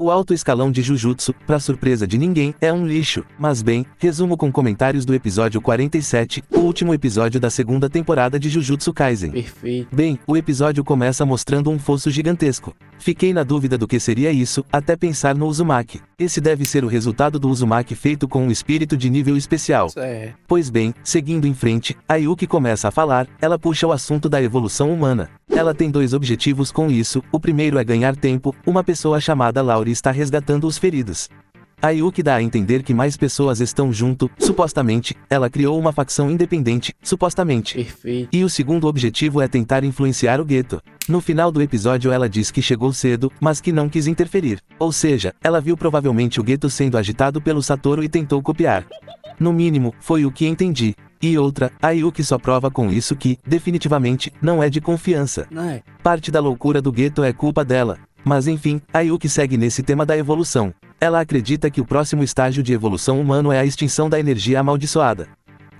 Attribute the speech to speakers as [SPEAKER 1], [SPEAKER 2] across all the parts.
[SPEAKER 1] O alto escalão de Jujutsu, pra surpresa de ninguém, é um lixo. Mas bem, resumo com comentários do episódio 47, o último episódio da segunda temporada de Jujutsu Kaisen.
[SPEAKER 2] Perfeito.
[SPEAKER 1] Bem, o episódio começa mostrando um fosso gigantesco. Fiquei na dúvida do que seria isso, até pensar no Uzumaki. Esse deve ser o resultado do Uzumaki feito com um espírito de nível especial.
[SPEAKER 2] É.
[SPEAKER 1] Pois bem, seguindo em frente, a Yuki começa a falar, ela puxa o assunto da evolução humana. Ela tem dois objetivos com isso, o primeiro é ganhar tempo, uma pessoa chamada Lauri está resgatando os feridos. A Yuki dá a entender que mais pessoas estão junto, supostamente, ela criou uma facção independente, supostamente.
[SPEAKER 2] Perfeito.
[SPEAKER 1] E o segundo objetivo é tentar influenciar o gueto. No final do episódio ela diz que chegou cedo, mas que não quis interferir. Ou seja, ela viu provavelmente o gueto sendo agitado pelo Satoru e tentou copiar. No mínimo, foi o que entendi. E outra, a Yuki só prova com isso que, definitivamente, não é de confiança.
[SPEAKER 2] Não é?
[SPEAKER 1] Parte da loucura do gueto é culpa dela. Mas enfim, a Yuki segue nesse tema da evolução. Ela acredita que o próximo estágio de evolução humano é a extinção da energia amaldiçoada.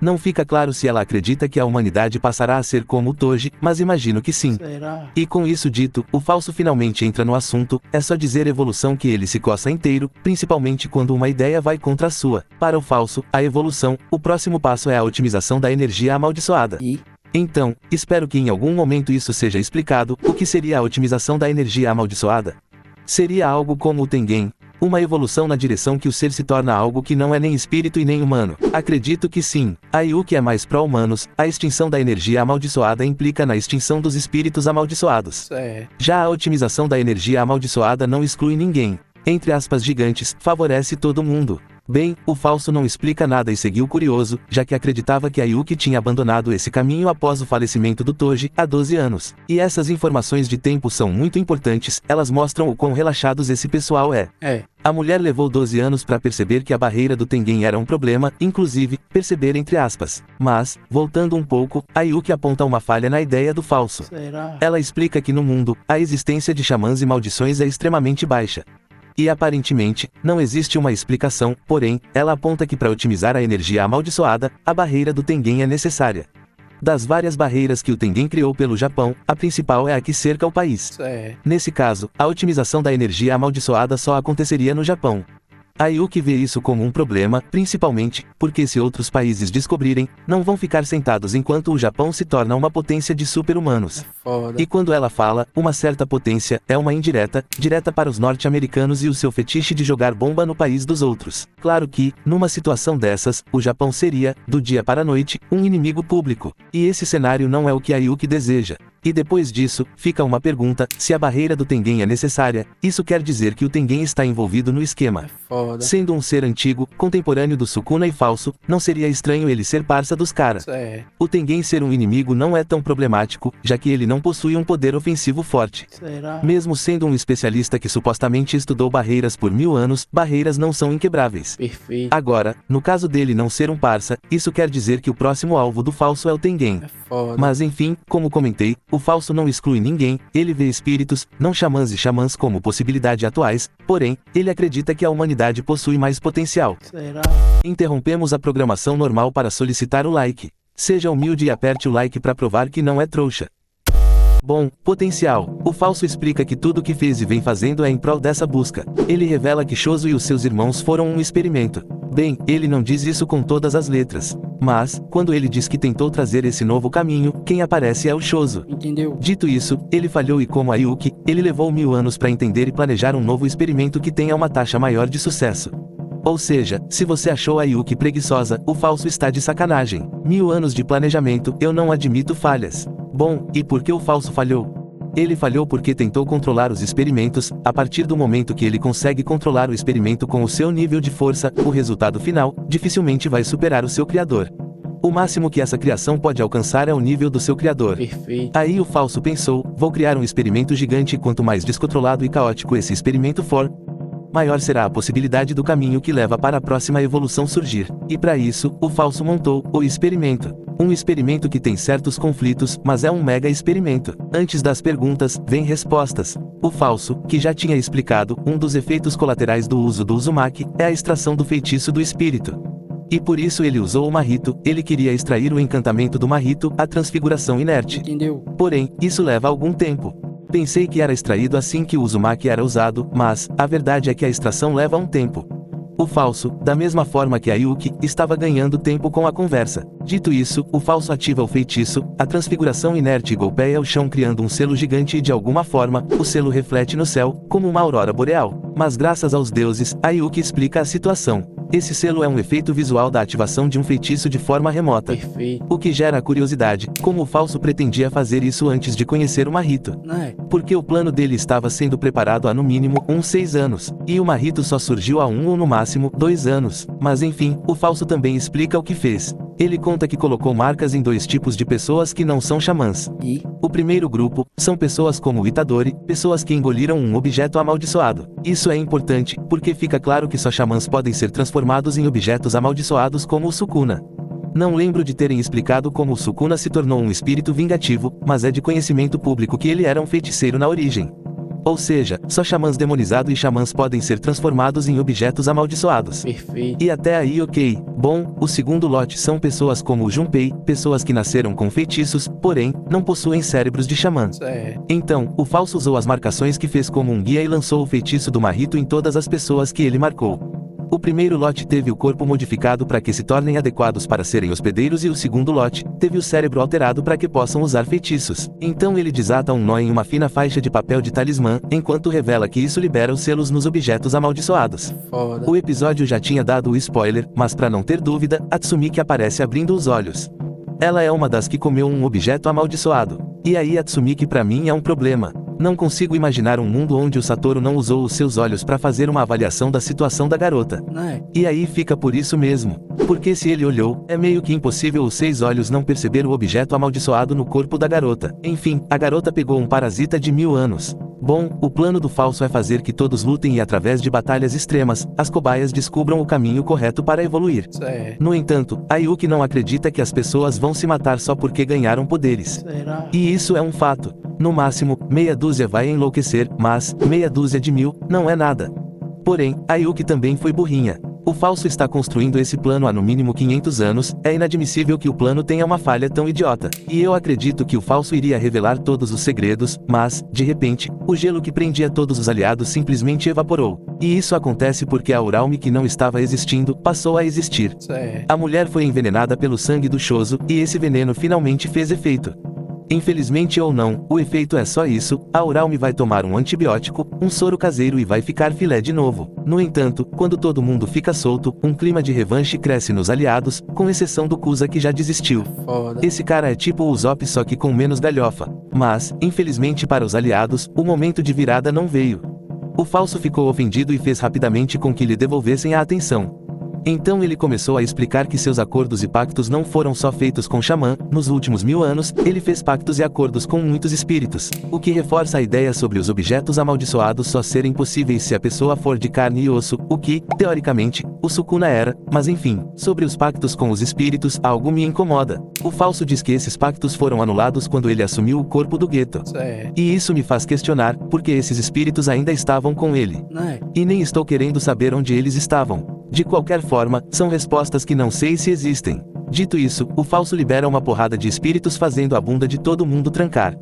[SPEAKER 1] Não fica claro se ela acredita que a humanidade passará a ser como o Toji, mas imagino que sim.
[SPEAKER 2] Será?
[SPEAKER 1] E com isso dito, o falso finalmente entra no assunto, é só dizer evolução que ele se coça inteiro, principalmente quando uma ideia vai contra a sua. Para o falso, a evolução, o próximo passo é a otimização da energia amaldiçoada.
[SPEAKER 2] E?
[SPEAKER 1] Então, espero que em algum momento isso seja explicado, o que seria a otimização da energia amaldiçoada. Seria algo como o Tengen, uma evolução na direção que o ser se torna algo que não é nem espírito e nem humano. Acredito que sim. A Yuki é mais pró-humanos, a extinção da energia amaldiçoada implica na extinção dos espíritos amaldiçoados.
[SPEAKER 2] É.
[SPEAKER 1] Já a otimização da energia amaldiçoada não exclui ninguém. Entre aspas gigantes, favorece todo mundo. Bem, o falso não explica nada e seguiu curioso, já que acreditava que a Yuki tinha abandonado esse caminho após o falecimento do Toji, há 12 anos. E essas informações de tempo são muito importantes, elas mostram o quão relaxados esse pessoal é.
[SPEAKER 2] É.
[SPEAKER 1] A mulher levou 12 anos para perceber que a barreira do Tengen era um problema, inclusive, perceber entre aspas. Mas, voltando um pouco, a Yuki aponta uma falha na ideia do falso.
[SPEAKER 2] Será?
[SPEAKER 1] Ela explica que no mundo, a existência de xamãs e maldições é extremamente baixa. E aparentemente, não existe uma explicação, porém, ela aponta que para otimizar a energia amaldiçoada, a barreira do Tengen é necessária. Das várias barreiras que o Tengen criou pelo Japão, a principal é a que cerca o país.
[SPEAKER 2] É.
[SPEAKER 1] Nesse caso, a otimização da energia amaldiçoada só aconteceria no Japão. A Yuki vê isso como um problema, principalmente, porque se outros países descobrirem, não vão ficar sentados enquanto o Japão se torna uma potência de super-humanos.
[SPEAKER 2] Foda.
[SPEAKER 1] E quando ela fala, uma certa potência, é uma indireta, direta para os norte-americanos e o seu fetiche de jogar bomba no país dos outros. Claro que, numa situação dessas, o Japão seria, do dia para a noite, um inimigo público. E esse cenário não é o que a Yuki deseja. E depois disso, fica uma pergunta, se a barreira do Tengen é necessária, isso quer dizer que o Tengen está envolvido no esquema.
[SPEAKER 2] Foda.
[SPEAKER 1] Sendo um ser antigo, contemporâneo do Sukuna e falso, não seria estranho ele ser parça dos caras.
[SPEAKER 2] É.
[SPEAKER 1] O Tengen ser um inimigo não é tão problemático, já que ele não possui um poder ofensivo forte.
[SPEAKER 2] Será?
[SPEAKER 1] Mesmo sendo um especialista que supostamente estudou barreiras por 1000 anos, barreiras não são inquebráveis.
[SPEAKER 2] Perfeito.
[SPEAKER 1] Agora, no caso dele não ser um parça, isso quer dizer que o próximo alvo do falso é o Tengen.
[SPEAKER 2] É foda.
[SPEAKER 1] Mas enfim, como comentei, o falso não exclui ninguém, ele vê espíritos, não xamãs e xamãs como possibilidade atuais, porém, ele acredita que a humanidade possui mais potencial.
[SPEAKER 2] Será?
[SPEAKER 1] Interrompemos a programação normal para solicitar o like. Seja humilde e aperte o like para provar que não é trouxa. Bom, potencial. O falso explica que tudo que fez e vem fazendo é em prol dessa busca. Ele revela que Shozo e os seus irmãos foram um experimento. Bem, ele não diz isso com todas as letras. Mas, quando ele diz que tentou trazer esse novo caminho, quem aparece é o Shozo.
[SPEAKER 2] Entendeu?
[SPEAKER 1] Dito isso, ele falhou e como a Yuki, ele levou 1000 anos para entender e planejar um novo experimento que tenha uma taxa maior de sucesso. Ou seja, se você achou a Yuki preguiçosa, o falso está de sacanagem. 1000 anos de planejamento, eu não admito falhas. Bom, e por que o falso falhou? Ele falhou porque tentou controlar os experimentos, a partir do momento que ele consegue controlar o experimento com o seu nível de força, o resultado final, dificilmente vai superar o seu criador. O máximo que essa criação pode alcançar é o nível do seu criador.
[SPEAKER 2] Perfeito.
[SPEAKER 1] Aí o falso pensou, vou criar um experimento gigante e quanto mais descontrolado e caótico esse experimento for, maior será a possibilidade do caminho que leva para a próxima evolução surgir. E para isso, o falso montou o experimento. Um experimento que tem certos conflitos, mas é um mega experimento. Antes das perguntas, vem respostas. O falso, que já tinha explicado, um dos efeitos colaterais do uso do Uzumaki, é a extração do feitiço do espírito. E por isso ele usou o Mahito, ele queria extrair o encantamento do Mahito, a transfiguração inerte.
[SPEAKER 2] Entendeu?
[SPEAKER 1] Porém, isso leva algum tempo. Pensei que era extraído assim que o Uzumaki era usado, mas a verdade é que a extração leva um tempo. O falso, da mesma forma que a Yuki, estava ganhando tempo com a conversa. Dito isso, o falso ativa o feitiço, a transfiguração inerte golpeia o chão criando um selo gigante e de alguma forma, o selo reflete no céu, como uma aurora boreal. Mas graças aos deuses, a Yuki explica a situação. Esse selo é um efeito visual da ativação de um feitiço de forma remota.
[SPEAKER 2] Perfeito.
[SPEAKER 1] O que gera a curiosidade, como o falso pretendia fazer isso antes de conhecer o Mahito. Porque o plano dele estava sendo preparado há no mínimo uns 6 anos, e o Mahito só surgiu há 1 ou no máximo 2 anos. Mas enfim, o falso também explica o que fez. Ele conta que colocou marcas em 2 tipos de pessoas que não são xamãs. O primeiro grupo, são pessoas como o Itadori, pessoas que engoliram um objeto amaldiçoado. Isso é importante, porque fica claro que só xamãs podem ser transformados em objetos amaldiçoados como o Sukuna. Não lembro de terem explicado como o Sukuna se tornou um espírito vingativo, mas é de conhecimento público que ele era um feiticeiro na origem. Ou seja, só xamãs demonizados e xamãs podem ser transformados em objetos amaldiçoados.
[SPEAKER 2] Perfeito.
[SPEAKER 1] E até aí ok. Bom, o segundo lote são pessoas como o Junpei, pessoas que nasceram com feitiços, porém, não possuem cérebros de xamã. Então, o falso usou as marcações que fez como um guia e lançou o feitiço do Mahito em todas as pessoas que ele marcou. O primeiro lote teve o corpo modificado para que se tornem adequados para serem hospedeiros e o segundo lote teve o cérebro alterado para que possam usar feitiços. Então ele desata um nó em uma fina faixa de papel de talismã, enquanto revela que isso libera os selos nos objetos amaldiçoados.
[SPEAKER 2] Foda.
[SPEAKER 1] O episódio já tinha dado o spoiler, mas para não ter dúvida, a Tsumiki aparece abrindo os olhos. Ela é uma das que comeu um objeto amaldiçoado. E aí a Tsumiki para mim é um problema. Não consigo imaginar um mundo onde o Satoru não usou os seus olhos para fazer uma avaliação da situação da garota. E aí fica por isso mesmo. Porque se ele olhou, é meio que impossível os 6 olhos não perceber o objeto amaldiçoado no corpo da garota. Enfim, a garota pegou um parasita de 1000 anos. Bom, o plano do falso é fazer que todos lutem e através de batalhas extremas, as cobaias descubram o caminho correto para evoluir. No entanto, a Yuki não acredita que as pessoas vão se matar só porque ganharam poderes. E isso é um fato. No máximo, meia dúzia vai enlouquecer, mas, meia dúzia de 1000, não é nada. Porém, a Yuki também foi burrinha. O falso está construindo esse plano há no mínimo 500 anos, é inadmissível que o plano tenha uma falha tão idiota. E eu acredito que o falso iria revelar todos os segredos, mas, de repente, o gelo que prendia todos os aliados simplesmente evaporou. E isso acontece porque a Uralme que não estava existindo, passou a existir. A mulher foi envenenada pelo sangue do Shoso, e esse veneno finalmente fez efeito. Infelizmente ou não, o efeito é só isso, a Uralme vai tomar um antibiótico, um soro caseiro e vai ficar filé de novo. No entanto, quando todo mundo fica solto, um clima de revanche cresce nos aliados, com exceção do Kusa que já desistiu. Esse cara é tipo o Usopp só que com menos galhofa. Mas, infelizmente para os aliados, o momento de virada não veio. O falso ficou ofendido e fez rapidamente com que lhe devolvessem a atenção. Então ele começou a explicar que seus acordos e pactos não foram só feitos com xamã, nos últimos 1000 anos, ele fez pactos e acordos com muitos espíritos, o que reforça a ideia sobre os objetos amaldiçoados só serem possíveis se a pessoa for de carne e osso, o que, teoricamente, o Sukuna era, mas enfim, sobre os pactos com os espíritos, algo me incomoda. O falso diz que esses pactos foram anulados quando ele assumiu o corpo do Geto. E isso me faz questionar, porque esses espíritos ainda estavam com ele. E nem estou querendo saber onde eles estavam. De qualquer forma, são respostas que não sei se existem. Dito isso, o falso libera uma porrada de espíritos fazendo a bunda de todo mundo trancar.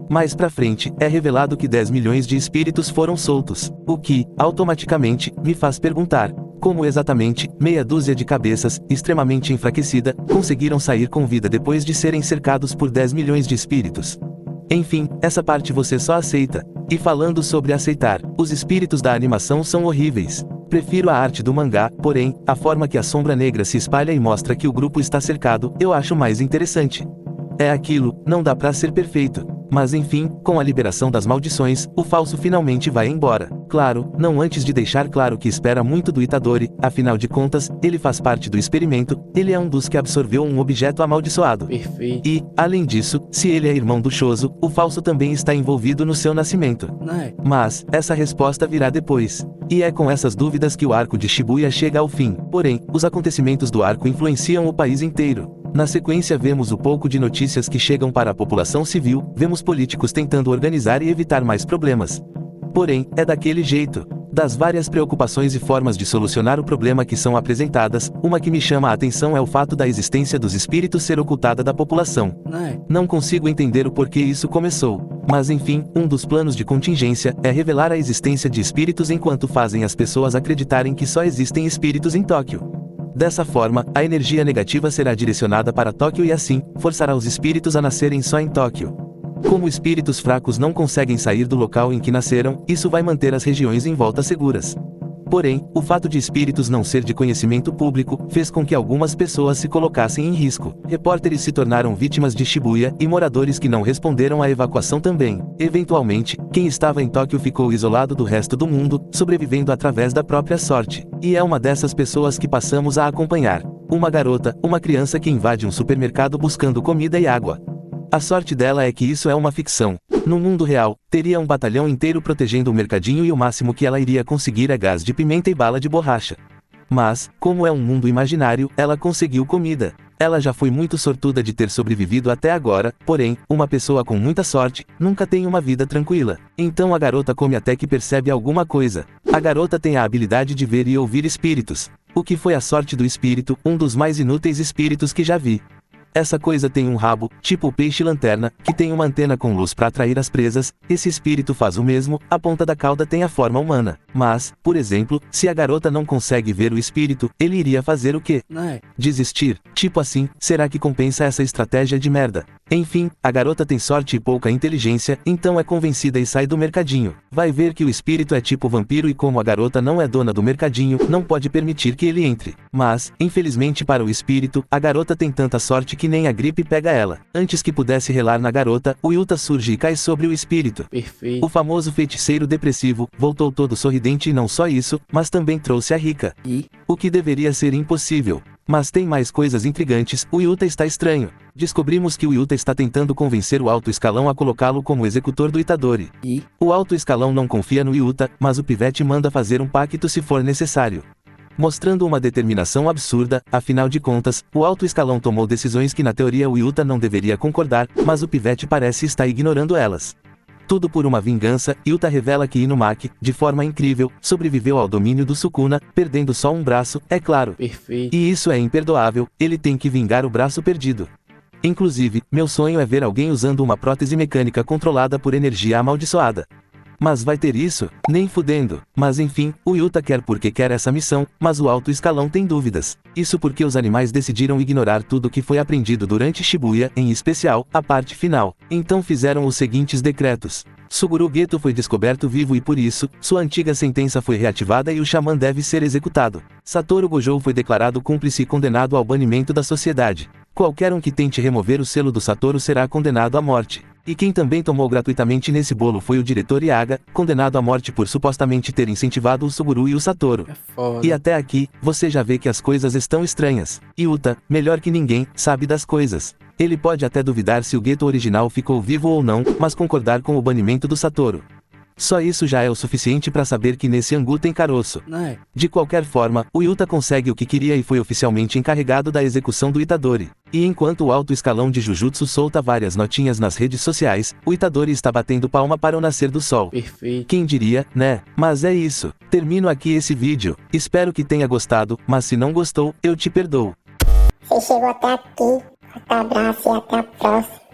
[SPEAKER 1] Mais pra frente, é revelado que 10 milhões de espíritos foram soltos, o que, automaticamente, me faz perguntar, como exatamente, meia dúzia de cabeças, extremamente enfraquecida, conseguiram sair com vida depois de serem cercados por 10 milhões de espíritos. Enfim, essa parte você só aceita. E falando sobre aceitar, os espíritos da animação são horríveis. Prefiro a arte do mangá, porém, a forma que a sombra negra se espalha e mostra que o grupo está cercado, eu acho mais interessante. É aquilo, não dá pra ser perfeito. Mas enfim, com a liberação das maldições, o falso finalmente vai embora. Claro, não antes de deixar claro que espera muito do Itadori, afinal de contas, ele faz parte do experimento, ele é um dos que absorveu um objeto amaldiçoado.
[SPEAKER 2] Perfeito.
[SPEAKER 1] E, além disso, se ele é irmão do Shoso, o falso também está envolvido no seu nascimento. Mas, essa resposta virá depois. E é com essas dúvidas que o arco de Shibuya chega ao fim. Porém, os acontecimentos do arco influenciam o país inteiro. Na sequência vemos o pouco de notícias que chegam para a população civil, vemos políticos tentando organizar e evitar mais problemas. Porém, é daquele jeito. Das várias preocupações e formas de solucionar o problema que são apresentadas, uma que me chama a atenção é o fato da existência dos espíritos ser ocultada da população. Não consigo entender o porquê isso começou. Mas enfim, um dos planos de contingência é revelar a existência de espíritos enquanto fazem as pessoas acreditarem que só existem espíritos em Tóquio. Dessa forma, a energia negativa será direcionada para Tóquio e assim, forçará os espíritos a nascerem só em Tóquio. Como espíritos fracos não conseguem sair do local em que nasceram, isso vai manter as regiões em volta seguras. Porém, o fato de espíritos não ser de conhecimento público, fez com que algumas pessoas se colocassem em risco. Repórteres se tornaram vítimas de Shibuya, e moradores que não responderam à evacuação também. Eventualmente, quem estava em Tóquio ficou isolado do resto do mundo, sobrevivendo através da própria sorte. E é uma dessas pessoas que passamos a acompanhar. Uma garota, uma criança que invade um supermercado buscando comida e água. A sorte dela é que isso é uma ficção. No mundo real, teria um batalhão inteiro protegendo o mercadinho e o máximo que ela iria conseguir é gás de pimenta e bala de borracha. Mas, como é um mundo imaginário, ela conseguiu comida. Ela já foi muito sortuda de ter sobrevivido até agora, porém, uma pessoa com muita sorte, nunca tem uma vida tranquila. Então a garota come até que percebe alguma coisa. A garota tem a habilidade de ver e ouvir espíritos. O que foi a sorte do espírito, um dos mais inúteis espíritos que já vi. Essa coisa tem um rabo, tipo o peixe-lanterna, que tem uma antena com luz para atrair as presas. Esse espírito faz o mesmo, a ponta da cauda tem a forma humana. Mas, por exemplo, se a garota não consegue ver o espírito, ele iria fazer o quê? Desistir. Tipo assim, será que compensa essa estratégia de merda? Enfim, a garota tem sorte e pouca inteligência, então é convencida e sai do mercadinho. Vai ver que o espírito é tipo vampiro e como a garota não é dona do mercadinho, não pode permitir que ele entre. Mas, infelizmente para o espírito, a garota tem tanta sorte que nem a gripe pega ela. Antes que pudesse relar na garota, o Yuta surge e cai sobre o espírito.
[SPEAKER 2] Perfeito.
[SPEAKER 1] O famoso feiticeiro depressivo, voltou todo sorridente e não só isso, mas também trouxe a Rika. O que deveria ser impossível. Mas tem mais coisas intrigantes, o Yuta está estranho. Descobrimos que o Yuta está tentando convencer o alto escalão a colocá-lo como executor do Itadori. O alto escalão não confia no Yuta, mas o pivete manda fazer um pacto se for necessário. Mostrando uma determinação absurda, afinal de contas, o alto escalão tomou decisões que na teoria o Yuta não deveria concordar, mas o pivete parece estar ignorando elas. Tudo por uma vingança, Yuta revela que Inumaki, de forma incrível, sobreviveu ao domínio do Sukuna, perdendo só um braço, é claro.
[SPEAKER 2] Perfeito.
[SPEAKER 1] E isso é imperdoável, ele tem que vingar o braço perdido. Inclusive, meu sonho é ver alguém usando uma prótese mecânica controlada por energia amaldiçoada. Mas vai ter isso? Nem fudendo. Mas enfim, o Yuta quer porque quer essa missão, mas o alto escalão tem dúvidas. Isso porque os animais decidiram ignorar tudo que foi aprendido durante Shibuya, em especial, a parte final. Então fizeram os seguintes decretos. Suguru Geto foi descoberto vivo e por isso, sua antiga sentença foi reativada e o xamã deve ser executado. Satoru Gojo foi declarado cúmplice e condenado ao banimento da sociedade. Qualquer um que tente remover o selo do Satoru será condenado à morte. E quem também tomou gratuitamente nesse bolo foi o diretor Yaga, condenado à morte por supostamente ter incentivado o Suguru e o Satoru. E até aqui, você já vê que as coisas estão estranhas. Yuta, melhor que ninguém, sabe das coisas. Ele pode até duvidar se o Geto original ficou vivo ou não, mas concordar com o banimento do Satoru. Só isso já é o suficiente para saber que nesse angu tem caroço. De qualquer forma, o Yuta consegue o que queria e foi oficialmente encarregado da execução do Itadori. E enquanto o alto escalão de Jujutsu solta várias notinhas nas redes sociais, o Itadori está batendo palma para o nascer do sol.
[SPEAKER 2] Perfeito.
[SPEAKER 1] Quem diria, né? Mas é isso. Termino aqui esse vídeo. Espero que tenha gostado, mas se não gostou, eu te perdoo.
[SPEAKER 3] Você chegou até aqui. Forte abraço e até a próxima.